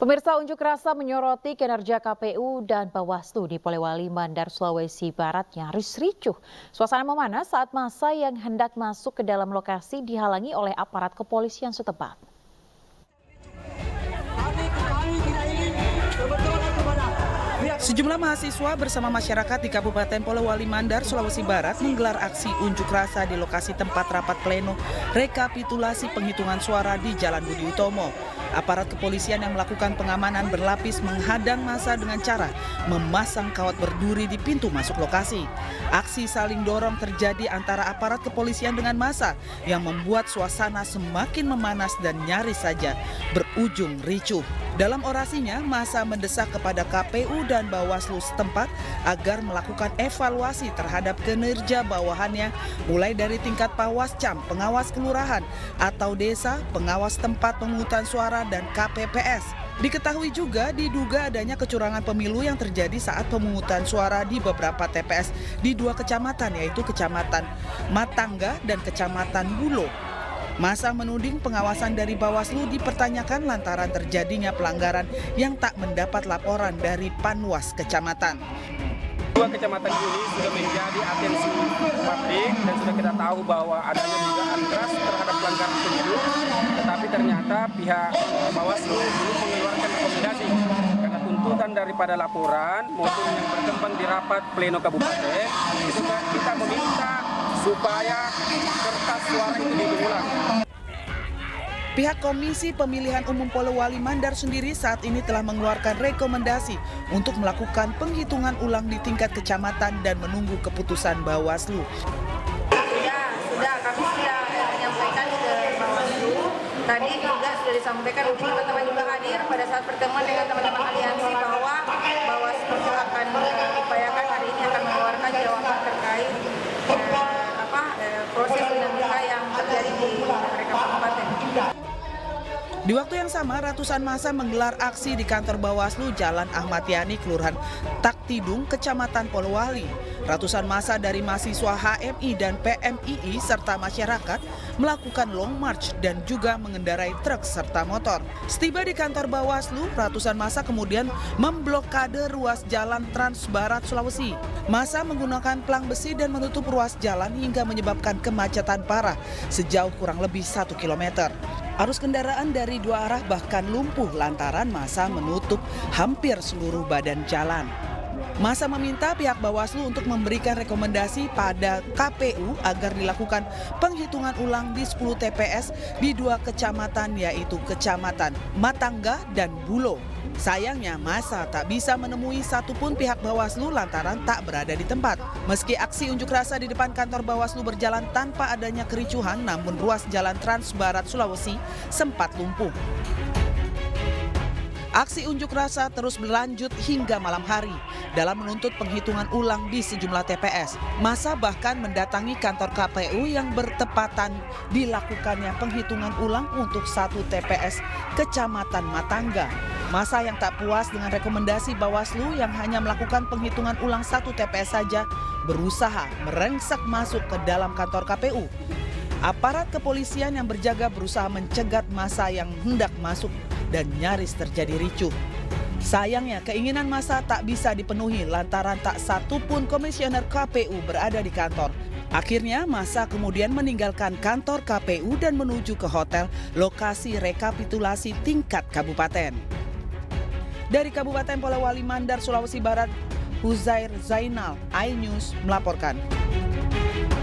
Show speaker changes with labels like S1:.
S1: Pemirsa, unjuk rasa menyoroti kinerja KPU dan Bawaslu di Polewali Mandar, Sulawesi Barat nyaris ricuh. Suasana memanas saat massa yang hendak masuk ke dalam lokasi dihalangi oleh aparat kepolisian setempat.
S2: Sejumlah mahasiswa bersama masyarakat di Kabupaten Polewali Mandar, Sulawesi Barat menggelar aksi unjuk rasa di lokasi tempat rapat pleno rekapitulasi penghitungan suara di Jalan Budi Utomo. Aparat kepolisian yang melakukan pengamanan berlapis menghadang massa dengan cara memasang kawat berduri di pintu masuk lokasi. Aksi saling dorong terjadi antara aparat kepolisian dengan massa yang membuat suasana semakin memanas dan nyaris saja berujung ricuh. Dalam orasinya, massa mendesak kepada KPU dan Bawaslu setempat agar melakukan evaluasi terhadap kinerja bawahannya, mulai dari tingkat Pawascam, pengawas kelurahan, atau desa, pengawas tempat pemungutan suara, dan KPPS. Diketahui juga diduga adanya kecurangan pemilu yang terjadi saat pemungutan suara di beberapa TPS di dua kecamatan, yaitu Kecamatan Matangga dan Kecamatan Bulo. Massa menuding pengawasan dari Bawaslu dipertanyakan lantaran terjadinya pelanggaran yang tak mendapat laporan dari Panwas Kecamatan.
S3: Dua kecamatan ini sudah menjadi atensi publik dan sudah kita tahu bahwa adanya dugaan keras terhadap pelanggaran pemilu, tetapi ternyata pihak Bawaslu belum mengeluarkan rekomendasi karena tuntutan daripada laporan maupun yang berkembang di rapat pleno kabupaten itu kita meminta supaya kertas suara itu diulang.
S2: Pihak Komisi Pemilihan Umum Polewali Mandar sendiri saat ini telah mengeluarkan rekomendasi untuk melakukan penghitungan ulang di tingkat kecamatan dan menunggu keputusan Bawaslu.
S4: Sudah kami sudah menyampaikan ke Bawaslu. Tadi juga sudah disampaikan, mungkin teman-teman juga hadir pada saat pertemuan dengan teman-teman aliansi bahwa Bawaslu akan upayakan hari ini akan mengeluarkan jawaban terkait proses dinamika yang terjadi di mereka kabupaten.
S2: Di waktu yang sama, ratusan massa menggelar aksi di kantor Bawaslu Jalan Ahmad Yani, Kelurahan Taktidung, Kecamatan Polewali. Ratusan massa dari mahasiswa HMI dan PMII serta masyarakat melakukan long march dan juga mengendarai truk serta motor. Setiba di kantor Bawaslu, ratusan massa kemudian memblokade ruas jalan Trans Barat Sulawesi. Massa menggunakan pelang besi dan menutup ruas jalan hingga menyebabkan kemacetan parah sejauh kurang lebih 1 kilometer. Arus kendaraan dari dua arah bahkan lumpuh lantaran massa menutup hampir seluruh badan jalan. Massa meminta pihak Bawaslu untuk memberikan rekomendasi pada KPU agar dilakukan penghitungan ulang di 10 TPS di dua kecamatan, yaitu Kecamatan Matangga dan Bulo. Sayangnya massa tak bisa menemui satupun pihak Bawaslu lantaran tak berada di tempat. Meski aksi unjuk rasa di depan kantor Bawaslu berjalan tanpa adanya kericuhan, namun ruas jalan Trans Barat Sulawesi sempat lumpuh. Aksi unjuk rasa terus berlanjut hingga malam hari dalam menuntut penghitungan ulang di sejumlah TPS. Massa bahkan mendatangi kantor KPU yang bertepatan dilakukannya penghitungan ulang untuk satu TPS Kecamatan Matangga. Massa yang tak puas dengan rekomendasi Bawaslu yang hanya melakukan penghitungan ulang satu TPS saja berusaha merengsak masuk ke dalam kantor KPU. Aparat kepolisian yang berjaga berusaha mencegat massa yang hendak masuk dan nyaris terjadi ricuh. Sayangnya keinginan massa tak bisa dipenuhi lantaran tak satupun komisioner KPU berada di kantor. Akhirnya massa kemudian meninggalkan kantor KPU dan menuju ke hotel lokasi rekapitulasi tingkat kabupaten. Dari Kabupaten Polewali Mandar, Sulawesi Barat, Huzair Zainal, iNews melaporkan.